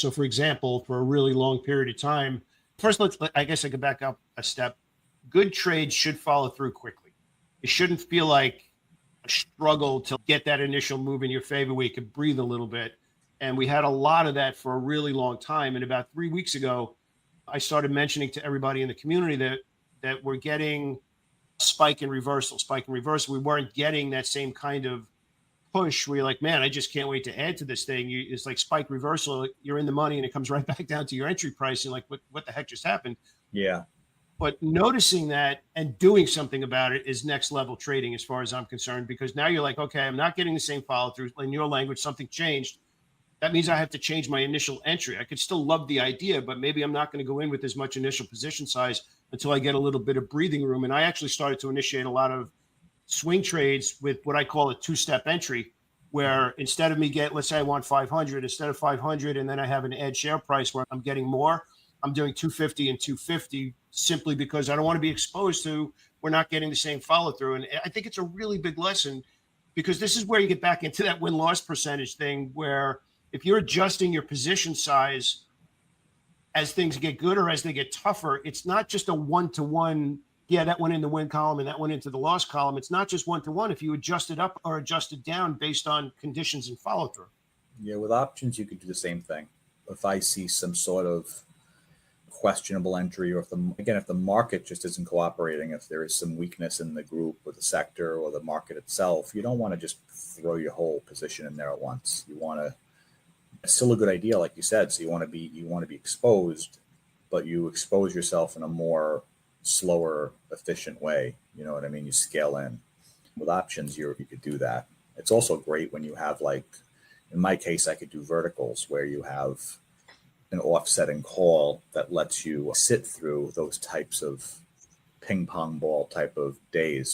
So for example, for a really long period of time, first, I guess I could back up a step. Good trades should follow through quickly. It shouldn't feel like a struggle to get that initial move in your favor where you could breathe a little bit. And we had a lot of that for a really long time. And about 3 weeks ago, I started mentioning to everybody in the community that we're getting spike and reversal, spike and reversal. We weren't getting that same kind of push where you're like, man, I just can't wait to add to this thing. It's like spike reversal. You're in the money and it comes right back down to your entry price. And like, what the heck just happened? Yeah. But noticing that and doing something about it is next level trading as far as I'm concerned, because now you're like, okay, I'm not getting the same follow through. In your language, something changed. That means I have to change my initial entry. I could still love the idea, but maybe I'm not going to go in with as much initial position size until I get a little bit of breathing room. And I actually started to initiate a lot of swing trades with what I call a two-step entry, where instead of me let's say I want 500, instead of 500, and then I have an edge share price where I'm getting more, I'm doing 250 and 250 simply because I don't want to be exposed to, we're not getting the same follow through. And I think it's a really big lesson, because this is where you get back into that win-loss percentage thing, where if you're adjusting your position size as things get good or as they get tougher, it's not just a one-to-one. Yeah, that went in the win column and that went into the loss column. It's not just one-to-one. If you adjust it up or adjust it down based on conditions and follow-through. Yeah, with options, you could do the same thing. If I see some sort of questionable entry, or if the market just isn't cooperating, if there is some weakness in the group or the sector or the market itself, you don't want to just throw your whole position in there at once. You want to, it's still a good idea, like you said. So you want to be exposed, but you expose yourself in a more slower, efficient way. You know what I mean? You scale in. With options, you could do that. It's also great when you have, like, in my case, I could do verticals where you have an offsetting call that lets you sit through those types of ping pong ball type of days